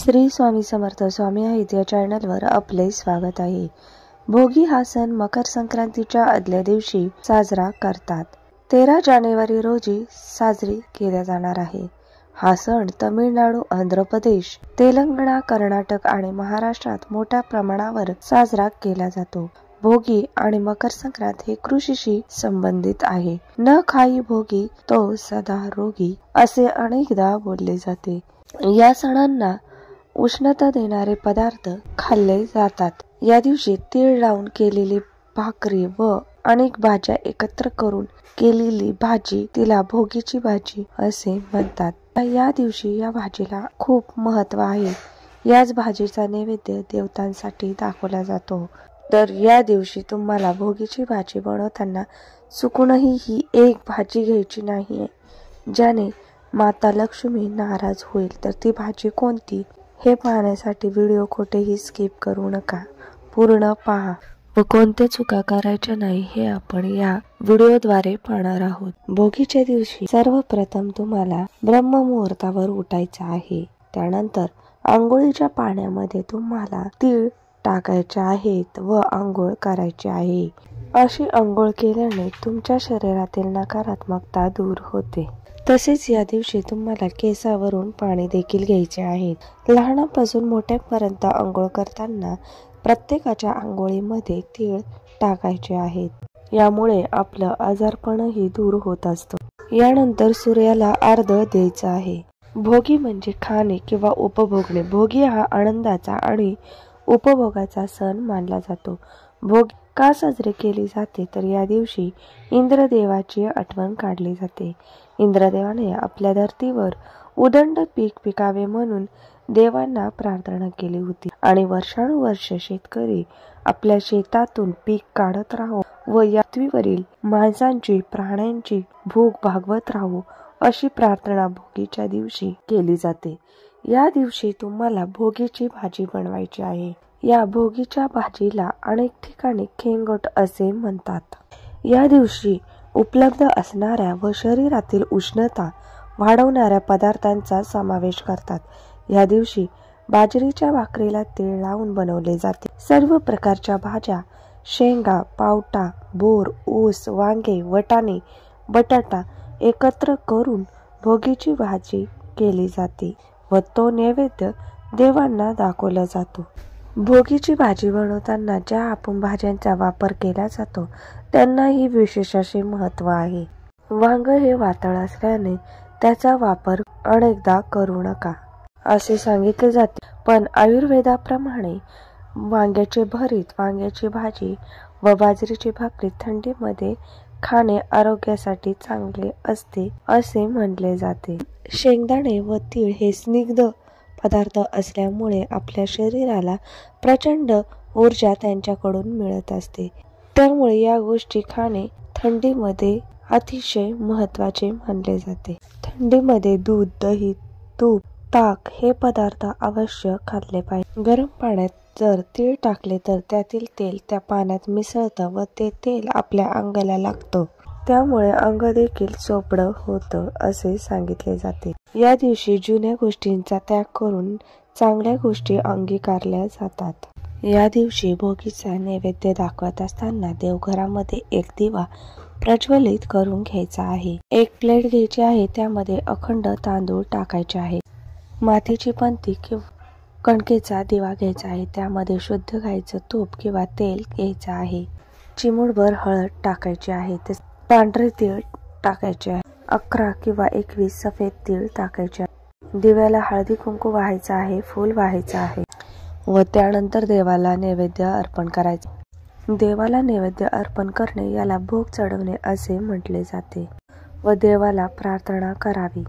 श्री स्वामी समर्थ स्वामी आहेत या चॅनलवर आपले स्वागत आहे। भोगी हा सण मकर संक्रांतीच्या आदल्या दिवशी साजरा करतात। 13 जानेवारी रोजी साजरी केला जाणार आहे। हा सण तमिळनाडू, आंध्र प्रदेश, तेलंगणा, कर्नाटक आणि महाराष्ट्रात मोठ्या प्रमाणावर साजरा केला जातो। भोगी आणि मकर संक्रांत हे कृषीशी संबंधित आहे। न खाई भोगी तो सदा रोगी असे अनेकदा बोलले जाते। या सणांना उष्णता देणारे पदार्थ खाल्ले जातात। या दिवशी तीळ लावून केलेली भाकरी व अनेक भाज्या एकत्र करून केलेली भाजी तिला भोगीची भाजी असे म्हणतात। या दिवशी या भाजीला खूप महत्त्व आहे। याच भाजीचा नैवेद्य देवतांसाठी दाखवला जातो। तर या दिवशी तुम्हाला भोगीची भाजी बनवताना चुकूनही ही एक भाजी घ्यायची नाहीये, ज्याने माता लक्ष्मी नाराज होईल। तर ती भाजी कोणती हे पाहण्यासाठी व्हिडिओ कुठेही स्किप करू नका, पूर्ण पहा व कोणत्या चुका करायच्या नाही हे आपण या व्हिडिओद्वारे पाहणार आहोत। भोगीच्या दिवशी सर्वप्रथम तुम्हाला ब्रह्ममुहूर्तावर उठायचं आहे। त्यानंतर आंघोळीच्या पाण्यामध्ये तुम्हाला तीळ टाकायचे आहेत व आंघोळ करायची आहे। अशी आंघोळ केल्याने तुमच्या शरीरातील नकारात्मकता दूर होते। तसेच या दिवशी तुम्हाला केसावरून पाणी देखील घ्यायचे आहे। लहानापासून मोठ्यापर्यंत आंघोळ करताना प्रत्येकाच्या आंघोळीमध्ये तीळ टाकायचे आहेत। यामुळे आपलं आजारपणही दूर होत असतं। यानंतर सूर्याला अर्घ्य द्यायचं आहे। भोगी म्हणजे खाणे किंवा उपभोगणे। भोगी हा आनंदाचा आणि उपभोगाचा सण मानला जातो। भोगी का साजरी केली जाते तर या दिवशी इंद्रदेवाची आठवण काढली जाते। इंद्रदेवाने आपल्या धर्तीवर उदंड पीक पिकावे म्हणून देवांना प्रार्थना केली होती आणि वर्षानुवर्ष शेतकरी आपल्या शेतातून पीक काढत राहो व या पृथ्वीवरील माणसांची प्राण्यांची भूक भागवत राहो अशी प्रार्थना भोगीच्या दिवशी केली जाते। या दिवशी तुम्हाला भोगीची भाजी बनवायची आहे। या भोगीच्या भाजीला अनेक ठिकाणी खेंगोट असे म्हणतात। या दिवशी उपलब्ध असणाऱ्या व शरीरातील उष्णता वाढवणाऱ्या पदार्थांचा समावेश करतात। या दिवशी बाजरीच्या भाकरीला तीळ लावून बनवले जाते। सर्व प्रकारच्या भाज्या, शेंगा, पावटा, बोर, ऊस, वांगे, वाटाणे, बटाटा एकत्र करून भोगीची भाजी केली जाते व तो नैवेद्य देवांना दाखवला जातो। भोगीची भाजी बनवताना ज्या आपण भाज्यांचा वापर केला जातो त्यांनाही विशेष असे महत्त्व आहे। वांग हे वातळ असल्याने त्याचा वापर अनेकदा करू नका असे सांगितले जाते, पण आयुर्वेदाप्रमाणे वांग्याचे भरीत, वांग्याची भाजी व बाजरीची भाकरी थंडीमध्ये खाणे आरोग्यासाठी चांगले असते असे म्हणले जाते। शेंगदाणे व तीळ हे स्निग्ध पदार्थ असल्यामुळे आपल्या शरीराला प्रचंड ऊर्जा त्यांच्याकडून मिळत असते। त्यामुळे या गोष्टी खाणे थंडीमध्ये अतिशय महत्त्वाचे मानले जाते। थंडीमध्ये दूध, दही, तूप, ताक हे पदार्थ अवश्य खाल्ले पाहिजे। गरम पाण्यात जर तीळ टाकले तर त्यातील तेल त्या पाण्यात मिसळतं व ते तेल आपल्या अंगाला लागतं, त्यामुळे अंग देखील चोपडं होतं असे सांगितले जाते। या दिवशी जुन्या गोष्टींचा त्याग करून चांगल्या गोष्टी अंगीकारल्या जातात। या दिवशी भोगीचा नैवेद्य दाखवत असताना देवघरामध्ये एक दिवा प्रज्वलित करून घ्यायचा आहे। एक प्लेट घ्यायची आहे, त्यामध्ये अखंड तांदूळ टाकायचे आहे। मातीची पंती किंवा कणकेचा दिवा घ्यायचा आहे, त्यामध्ये शुद्ध गाईचं तूप किंवा तेल घ्यायचं आहे। चिमूटभर हळद टाकायची आहे, पांढरे तीळ टाकायचे आहे। 11 किंवा 21 सफेद तीळ टाकायचे आहे। दिव्याला हळदी कुंकू वाहायचा आहे, फूल वाहायचं आहे व त्यानंतर देवाला नैवेद्य अर्पण करायचे। देवाला नैवेद्य अर्पण करणे याला भोग चढवणे असे म्हटले जाते व देवाला प्रार्थना करावी।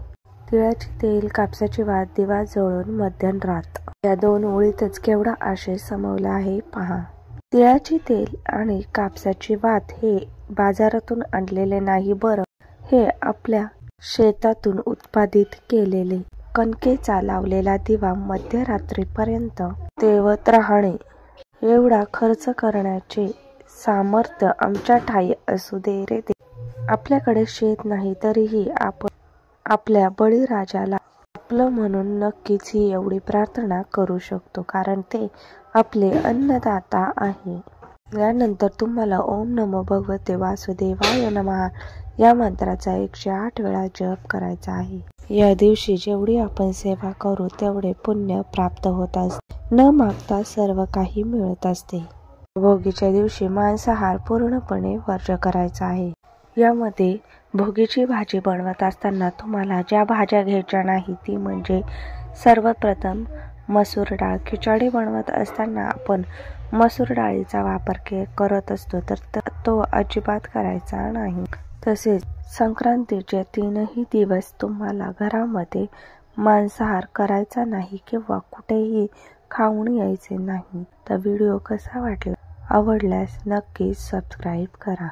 तिळाची तेल, कापसाची वात, दिवा जळून मध्यरात या 2 ओळीतच केवढा आशय समवला आहे पहा। तिळाची तेल आणि कापसाची वात हे बाजारातून आणलेले नाही बरं, हे आपल्या शेतातून उत्पादित केलेले कणकेचा लावलेला दिवा मध्यरात्रीपर्यंत तेवत राहणे एवढा खर्च करण्याचे सामर्थ्य आमच्या ठाई असू दे रे दे। आपल्याकडे शेत नाही तरीही आपण आपल्या बळीराजाला जपलं म्हणून नक्कीच ही एवढी प्रार्थना करू शकतो, कारण ते आपले अन्नदाता आहे. यानंतर तुम्हाला ओम नमो भगवते वासुदेवाय नमः या मंत्राचा 108 वेळा जप करायचा आहे. या दिवशी जेवढी आपण सेवा करू तेवढे पुण्य प्राप्त होत असते. न मागता सर्व काही मिळत असते. भोगीच्या दिवशी मांसाहार पूर्णपणे वर्ज्य करायचा आहे. यामध्ये भोगीची भाजी बनवत असताना तुम्हाला ज्या भाज्या घ्यायच्या नाही ती म्हणजे सर्वप्रथम मसूर डाळ. खिचडी बनवत असताना आपण मसूर डाळीचा वापर करत असतो, तर तो अजिबात करायचा नाही. तसेच संक्रांतीचे 3ही दिवस तुम्हाला घरामध्ये मांसाहार करायचा नाही किंवा कुठेही खाऊन यायचे नाही. तर व्हिडिओ कसा वाटला? आवडल्यास नक्कीच सबस्क्राईब करा.